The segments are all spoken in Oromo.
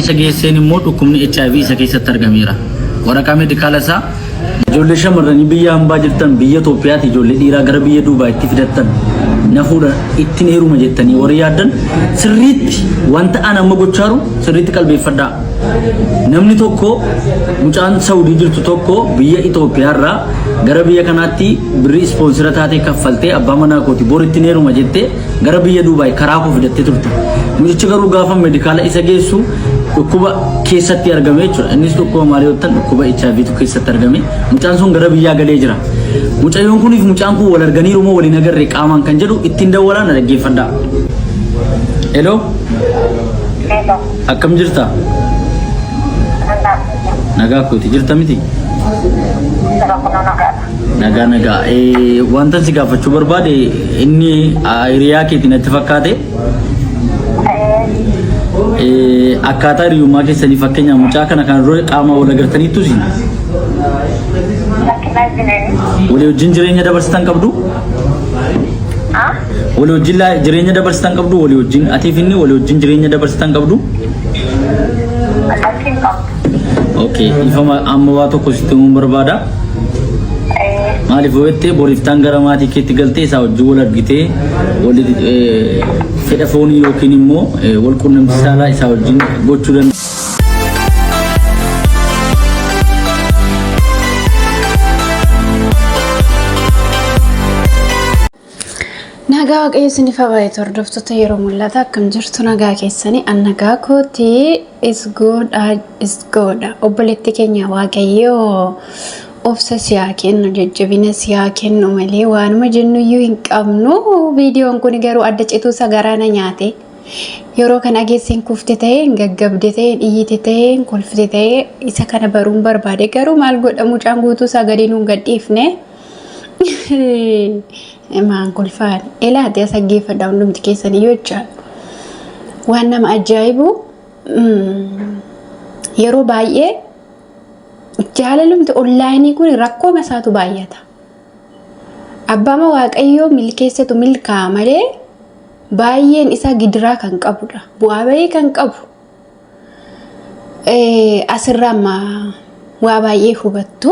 isa geesseen immoo dhukkubni HIV isa keessatti argameera. Waraqaa meedikaala isaa ijoollee shamarranii biyya hambaa jirtan biyya Itoophiyaatti ijoollee dhiiraa gara biyya Duubaayitti fidattan nafuudha ittiin heeruma jettanii warri yaaddan sirriitti wanta an amma gochaaru sirriitti qalbeeffadhaa. Namni tokko mucaan Saawudii jirtu tokko biyya Itoophiyaarraa gara biyya kanaatti birrii ispoonsira taatee kaffaltee abbaa manaa kooti bor ittiin heeruma jettee gara biyya Duubaay karaa koo fidattee turte. Mucichi garuu gaafa meedikaala isa geessu dhukkuba keessatti argame jechuudha. Innis dhukkuba maal yoo ta'an dhukkuba HIV tu keessatti argame. Mucaan sun gara biyyaa galee jira. Mucayyoon kuniif mucaan kun wal arganiiru moo waliin agarree qaamaan kan jedhu ittiin dawwalaan na dhaggeeffadhaa. Hello. Hello. Akkam jirta? Nagaa kooti jirta miti? Nagaa. Wanta si gaafachuu barbaade inni hiriyaa keetiin natti fakkaate. Akkaataa hiriyummaa keessanii fakkeenyaaf mucaa kana kan dura qaama wal agartaniittu si walii wajjin jireenya dabarsitan qabdu? Walii wajjin jireenya dabarsitan qabdu? Walii wajjin atiif inni walii wajjin jireenya dabarsitan qabdu? Okay, ifama amma waa tokko sitti himuun barbaada. Maaliif weettee boriiftaan gara maatii keetti galtee isaa wajjin wal argitee fedha foonii yookiin immoo wal quunnamtii saalaa isaa wajjin gochuu dandeenya. Nagaa waaqayyo isiniif haa baay'atu hordoftoota yeroo mul'ata akkam jirtu nagaa keessanii an nagaa kooti is good obboleetti keenya waaqayyo obsa siyaa kennu jajjabina siyaa kennu malee waanuma jennu iyyuu hin qabnu. Viidiyoon kun garuu adda cituu sagaraana nyaate yeroo kana geessin kufte ta'e gaggabde ta'e dhiyyite ta'e kolfite ta'e isa kana baruun barbaade garuu maal godha mucaan guutuu sagalee nuun gadhiifne maan kolfaan ilaate asaggeeffadha hundumti keessanii yoo jechaa waan nama ajaa'ibu yeroo baay'ee jaalalumti onlaayinii kun rakkoo masaatu baay'ata. Abbaama waaqayyoo milkeessatu milkaa malee baay'een isaa gidiraa kan qabudha. Bu'aa bahii kan qabu. Asirraa amma waa baay'ee hubattu.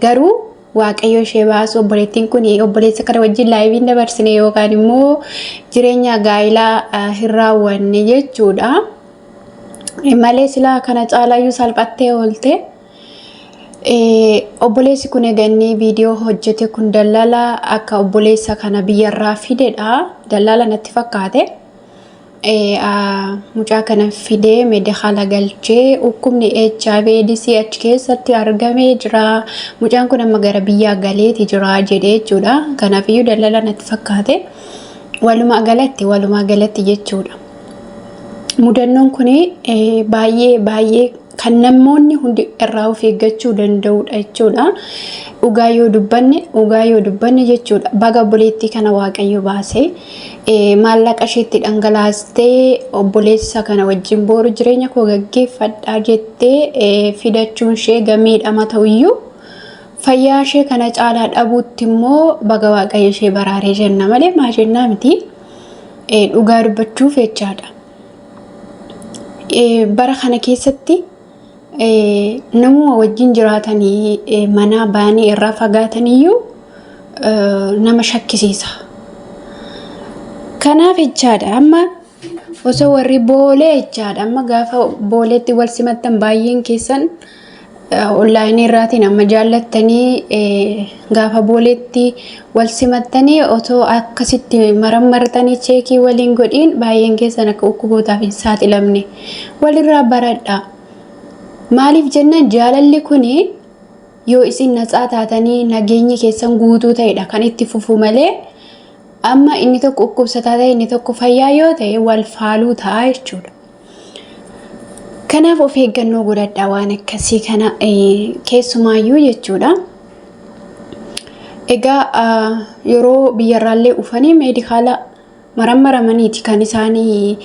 Garuu waaqayyoo ishee baasu obboleettiin kun obboleessa kana wajjin laayiviin dabarsine yookaan immoo jireenya gaa'ilaa hin raawwanne jechuudha. Malee silaa kana caalaayyuu salphattee oolte. Obboleessi kun eeganii viidiyoo hojjete kun dallala akka obboleessa kana biyyarraa fidedha. Dallala natti fakkaate. Mucaa kana fidee meedikaala galchee dhukkubni HIV achi keessatti argamee jira. Mucaan kun amma gara biyyaa galeeti jira jedhee jechuudha. Kanaafiyyuu dallala natti fakkaate. Walumaa galatti jechuudha. Mudannoon kun baay'ee kan namoonni hundi irraa of eeggachuu danda'udha jechuudha. Dhugaa yoo dubbanne jechuudha. Baga obboleettii kana waaqayyo baasee maallaqa isheetti dhangalaastee obboleessa kana wajjin booru jireenya koo gaggeeffadhaa jettee fidachuun ishee gamiidhama ta'uyyuu fayyaa ishee kana caalaa dhabuutti immoo baga waaqayyo ishee baraaree jenna malee maa jennaa miti. Dhugaa dubbachuuf jechaadha. Bara kana keessatti namuma wajjin jiraatanii mana baanii irraa fagaataniyyuu nama shakkisiisa. Kanaaf jechaadha amma osoo warri boolee jechaadha amma gaafa booleetti wal simattan baay'een keessan onlaayinii irraatiin amma jaallattanii gaafa booleetti wal simattanii otoo akkasitti marammartanii cheekii waliin godhiin baay'een keessan akka dhukkubootaaf hin saaxilamne walirraa baradha. Maaliif jennaan jaalalli kun yoo isin natsaa taatanii nageenyi keessan guutuu ta'edha kan itti fufu malee amma inni tokko dhukkubsataa ta'e inni tokko fayyaa yoo ta'e wal faaluu ta'a jechuudha. Kanaaf of eeggannoo godhadhaa waan akkasii kana keessumaayyuu jechuudha. Egaa yeroo biyyarraallee dhufanii meedikaala marammaramaniiti kan isaanii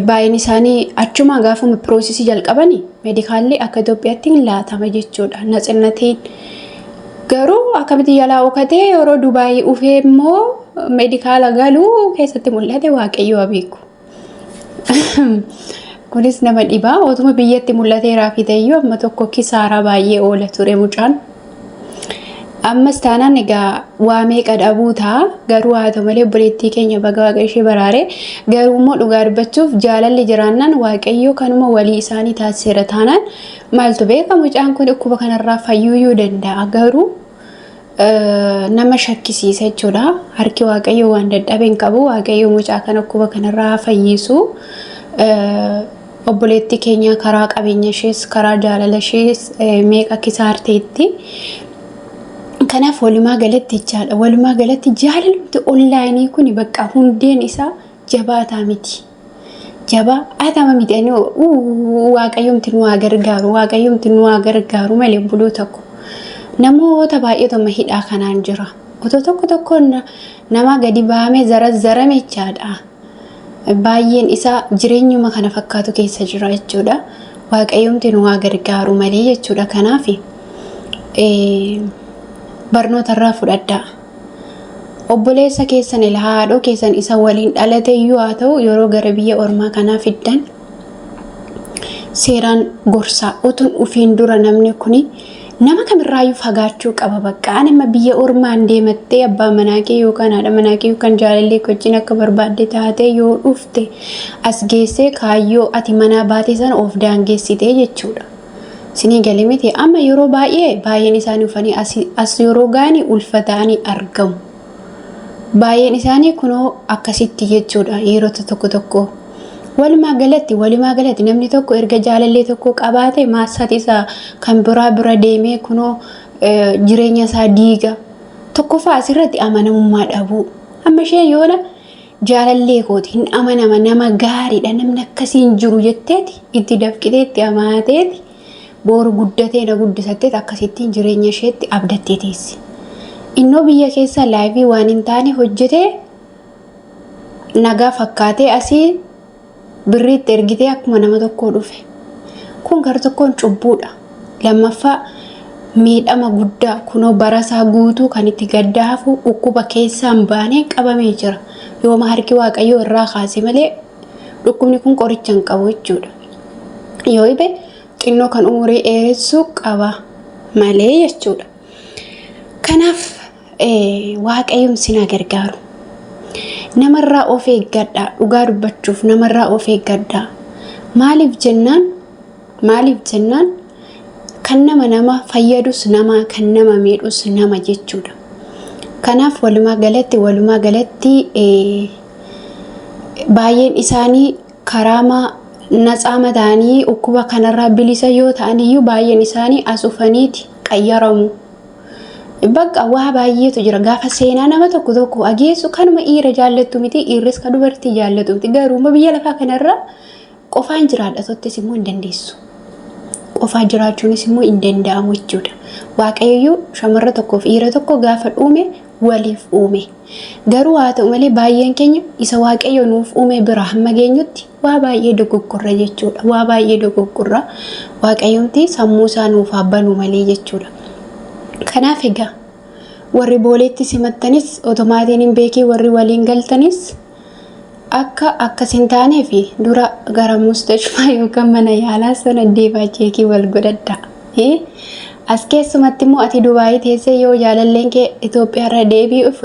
baay'een isaanii achuma gaafuma piroosesii jalqabanii meedikaalli akka Itoophiyaatti hin laatama jechuudha. Natsinnatiin garuu akkamitti jalaa ookatee yeroo dubaayii dhufee immoo meedikaala galuu keessatti mul'ate waaqayyo beeku. kunis nama dhibaa otuma biyyatti mul'ateeraa fi ta'eyyuu amma tokko kisaaraa baay'ee oola ture mucaan. Ammas taanaan egaa waa meeqa dhabuu ta'a garuu haa ta'u malee obboleettii keenya baga waaqa ishee baraare garuu immoo dhugaa dubbachuuf jaalalli jiraannaan waaqayyoo kanuma walii isaanii taasiseera taanaan maaltu beeka mucaan kun dhukkuba kanarraa fayyuu danda'a garuu nama shakkisiisa jechuudha harki waaqayyoo waan dadhabeen qabu waaqayyoo mucaa kana dhukkuba kanarraa fayyisu obboleettii keenya karaa qabeenya ishees karaa jaalala ishees meeqa kisaarteetti. Kanaaf walumaa galatti jechaadha walumaa galatti jaalalumti onlaayinii kun bakka hundeen isaa jabaataa miti jabaa atama miti ani waaqayyoomti nu haa gargaaru malee buluu tokko namoota baay'eetuma hidhaa kanaan jira otoo tokko nama gadi bahamee zarame jechaadha baay'een isaa jireenyuma kana fakkaatu keessa jira jechuudha waaqayyoomti nu haa gargaaru malee jechuudha kanaaf barnoota irraa fudhadhaa obboleessa keessan haadhoo keessan isa waliin dhalate iyyuu haa ta'u yeroo gara biyya ormaa kanaa fiddan seeraan gorsaa utuun ufiin dura namni kuni nama kamirraayyuu fagaachuu qaba bakka anima biyya ormaan deemattee abbaa manaa kee yookaan haadha manaa kee yookaan jaalallee wajjin akka barbaadde taatee yoo dhufte as geessee kaayyoo ati manaa baate sana of daangeessitee jechuudha. Sinii galimiti amma yeroo baay'een isaanii ufanii as yeroo gaanii ulfataanii argamu. Baay'een isaanii kunoo akkasitti jechuudha yeroo tokko. Walumaa galatti namni tokko erga jaalallee tokko qabaate maasaati isaa kan bira deemee kunoo jireenya isaa diiga. Tokkoffaa asirratti amanamummaa dhabuu. Amma ishee yoona jaalallee kooti hin amanama nama gaariidha namni akkasiin jiru jetteeti itti dafqiteetti amaateeti. Boru guddatee na guddisattee akkasittiin jireenya isheetti abdattee teessi. Innoo biyya keessa laayivii waan hin taane hojjetee nagaa fakkaatee asii birriitti ergitee akkuma nama tokkoo dhufe. Kun gara tokkoon cubbuudha. Lammaffaa miidhama guddaa kunoo barasaa guutuu kan itti gaddaafu dhukkuba keessaan baanee qabamee jira. Yooma harki waaqayyoo irraa kaase malee dhukkubni kun qoricha hin qabu jechuudha. Yoo ibe xinnoo kan umurii dheeressuu qaba malee jechuudha. Kanaaf waaqayyoon sinaa gargaaru. Namarraa of eeggadhaa dhugaa dubbachuuf namarraa of eeggadhaa. Maaliif jennaan kan nama fayyadus nama kan nama miidhus nama jechuudha. Kanaaf walumaa galatti baay'een isaanii karaamaa natsaama ta'anii dhukkuba kanarraa bilisa yoo ta'an iyyuu baay'een isaanii asufaniiti qayyaramu. Bakka waa baay'eetu jira gaafa seenaa nama tokko ageessu kanuma dhiira jaallattu miti dhiirris kan dubartii jaallatu miti garuu biyya lafaa kanarra qofaan jiraadha sottis immoo hin dandeessu. Qofaa jiraachuunis immoo hin danda'amu jechuudha. Waaqayyo shamarra tokkoof dhiira tokko gaafa uume waliif uume. Garuu haa ta'u malee baay'een keenya isa waaqayyo nuuf uume bira hamma geenyutti waa baay'ee dogoggorra jechuudha. Waa baay'ee dogoggorra waaqayyoomti sammuu isaa nuuf habbanuu malee jechuudha. Kanaaf egaa warri booleetti simattanis otomaatiin hin beekii warri waliin galtanis akka akkasin taanee fi dura gara mustashfaa yookaan mana yaalaa sana deebaa cheekii wal godhadha. As keessumatti immoo ati dubaai teessee yoo jaalalleen kee Itoophiyaarra deebi'uuf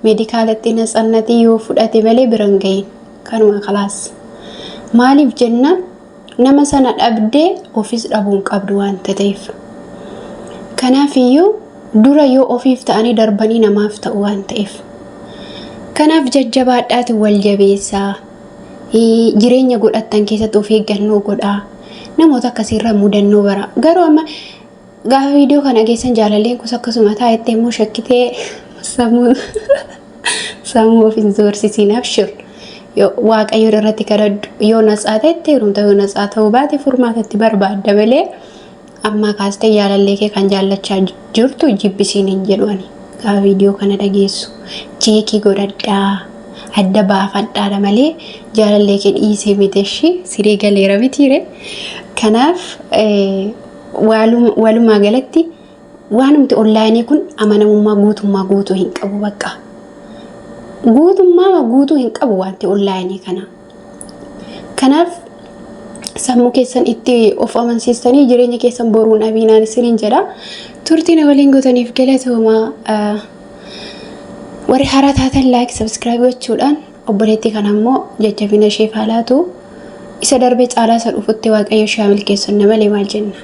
meedikaalatti natsannatii yoo fudhate malee biran gahin kanuma khalaas. Maaliif jennaan nama sana dhabdee ofis dhabuun qabdu waan ta'eef. Kanaafiyyuu dura yoo ofiif ta'anii darbanii namaaf ta'u waan ta'eef. Kanaaf jajjabaadhaati wal jabeessaa. Jireenya godhattan keessatti of eeggannoo godhaa. Namoota akkasiirra mudannoo bara. Garuu amma gaafa viidiyoo kana geessan jaalalleen kus akkasuma taa'ettee immoo shakkitee sammuu of hin zoorsisiin abshir. Waaqayyo irratti kadhadhu yoo natsaa ta'etti heerumta yoo natsaa ta'uu baate furmaatatti barbaadda malee amma kaastee jaalallee kee kan jaallachaa jirtu jibbisiin hin jedhuani. Gaafa viidiyoo kana dhageessu cheekii godhadhaa adda baafadhaadha malee jaalallee kee dhiisee miteeshi siree galeera mitiire. Kanaaf walumaa galatti waanumti onlaayinii kun amanamummaa guutuu hin qabu bakka. Guutuu hin qabu wanti onlaayinii kana. Kanaaf sammuu keessan itti of amansiistanii jireenya keessan boruun abiinaan isiniin jedha. Turtiin waliin gootaniif galatooma. Warri haaraa taatan like subscribe gochuudhaan obboleettii kana immoo jajjabina ishee faalaatu isa darbee caalaa isa dhufutti waaqayyo ishee milkeessu malee maal jenna.